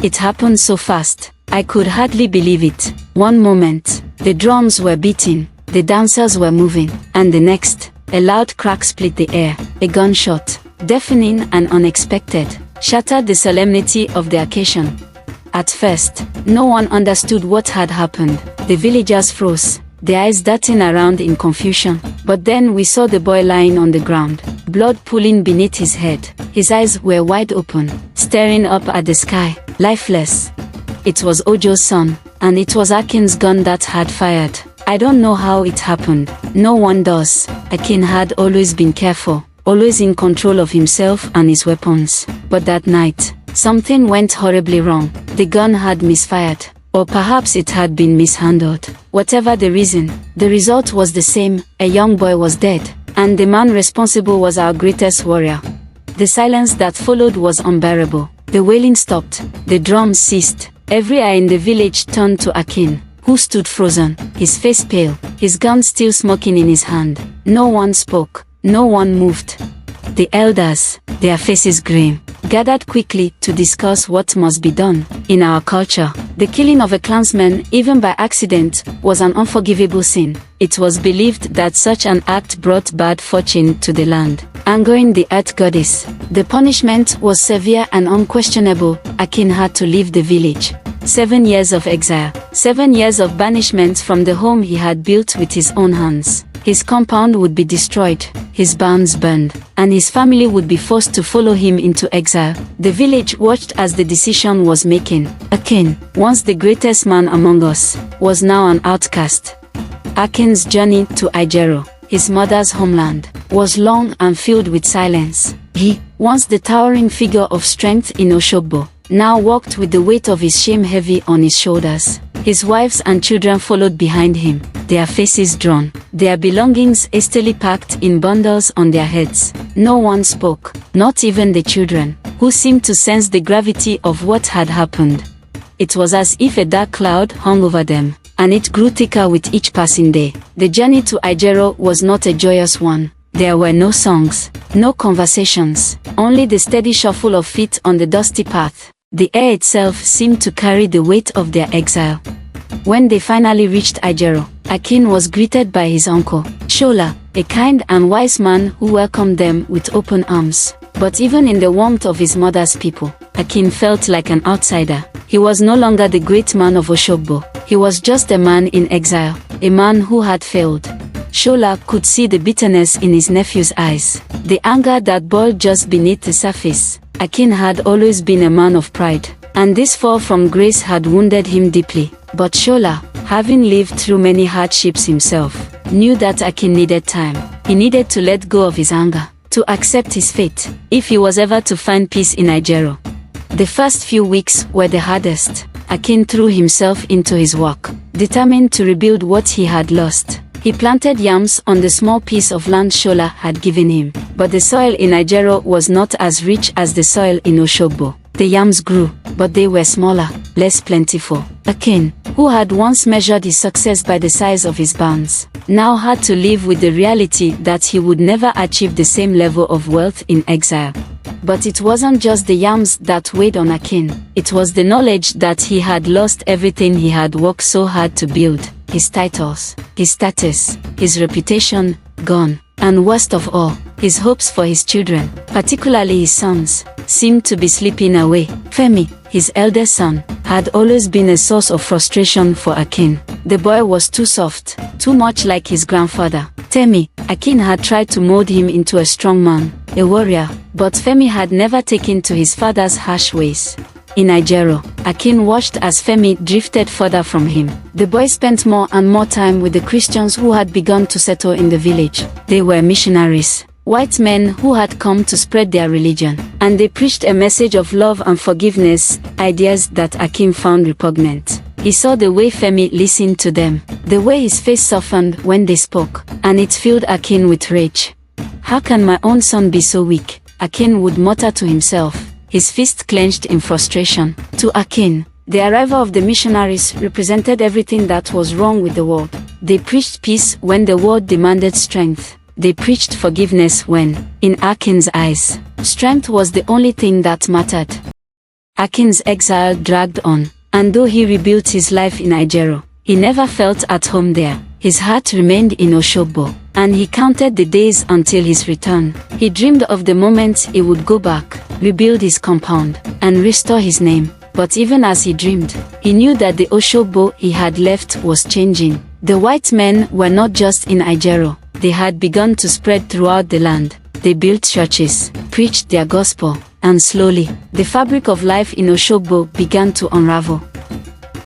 It happened so fast, I could hardly believe it. One moment, the drums were beating, the dancers were moving, and the next, a loud crack split the air. A gunshot, deafening and unexpected, shattered the solemnity of the occasion. At first, no one understood what had happened. The villagers froze, their eyes darting around in confusion. But then we saw the boy lying on the ground, blood pooling beneath his head. His eyes were wide open, staring up at the sky, lifeless. It was Ojo's son, and it was Akin's gun that had fired. I don't know how it happened. No one does. Akin had always been careful, always in control of himself and his weapons. But that night, something went horribly wrong. The gun had misfired, or perhaps it had been mishandled. Whatever the reason, the result was the same. A young boy was dead, and the man responsible was our greatest warrior. The silence that followed was unbearable. The wailing stopped, the drums ceased. Every eye in the village turned to Akin, who stood frozen, his face pale, his gun still smoking in his hand. No one spoke, no one moved. The elders, their faces grim, gathered quickly to discuss what must be done. In our culture, the killing of a clansman, even by accident, was an unforgivable sin. It was believed that such an act brought bad fortune to the land, angering the earth goddess. The punishment was severe and unquestionable. Akin had to leave the village. 7 years of exile, 7 years of banishment from the home he had built with his own hands. His compound would be destroyed, his barns burned, and his family would be forced to follow him into exile. The village watched as the decision was making. Akin, once the greatest man among us, was now an outcast. Akin's journey to Ijero, his mother's homeland, was long and filled with silence. He, once the towering figure of strength in Oshogbo, now walked with the weight of his shame heavy on his shoulders. His wives and children followed behind him, their faces drawn, their belongings hastily packed in bundles on their heads. No one spoke, not even the children, who seemed to sense the gravity of what had happened. It was as if a dark cloud hung over them, and it grew thicker with each passing day. The journey to Ijero was not a joyous one. There were no songs, no conversations, only the steady shuffle of feet on the dusty path. The air itself seemed to carry the weight of their exile. When they finally reached Ijero, Akin was greeted by his uncle, Shola, a kind and wise man who welcomed them with open arms. But even in the warmth of his mother's people, Akin felt like an outsider. He was no longer the great man of Oshogbo. He was just a man in exile, a man who had failed. Shola could see the bitterness in his nephew's eyes, the anger that boiled just beneath the surface. Akin had always been a man of pride, and this fall from grace had wounded him deeply. But Shola, having lived through many hardships himself, knew that Akin needed time. He needed to let go of his anger, to accept his fate, if he was ever to find peace in Ijero. The first few weeks were the hardest. Akin threw himself into his work, determined to rebuild what he had lost. He planted yams on the small piece of land Shola had given him, but the soil in Ijero was not as rich as the soil in Oshogbo. The yams grew, but they were smaller, less plentiful. Akin, who had once measured his success by the size of his barns, now had to live with the reality that he would never achieve the same level of wealth in exile. But it wasn't just the yams that weighed on Akin. It was the knowledge that he had lost everything he had worked so hard to build. His titles, his status, his reputation, gone. And worst of all, his hopes for his children, particularly his sons, seemed to be slipping away. Femi, his eldest son, had always been a source of frustration for Akin. The boy was too soft, too much like his grandfather. Temi, Akin had tried to mold him into a strong man, a warrior, but Femi had never taken to his father's harsh ways. In Ijero, Akin watched as Femi drifted further from him. The boy spent more and more time with the Christians who had begun to settle in the village. They were missionaries, white men who had come to spread their religion, and they preached a message of love and forgiveness, ideas that Akin found repugnant. He saw the way Femi listened to them, the way his face softened when they spoke, and it filled Akin with rage. How can my own son be so weak? Akin would mutter to himself, his fist clenched in frustration. To Akin, the arrival of the missionaries represented everything that was wrong with the world. They preached peace when the world demanded strength. They preached forgiveness when, in Akin's eyes, strength was the only thing that mattered. Akin's exile dragged on, and though he rebuilt his life in Ijero, he never felt at home there. His heart remained in Oshogbo, and he counted the days until his return. He dreamed of the moment he would go back, rebuild his compound, and restore his name. But even as he dreamed, he knew that the Oshogbo he had left was changing. The white men were not just in Ijero, they had begun to spread throughout the land. They built churches, preached their gospel, and slowly, the fabric of life in Oshogbo began to unravel.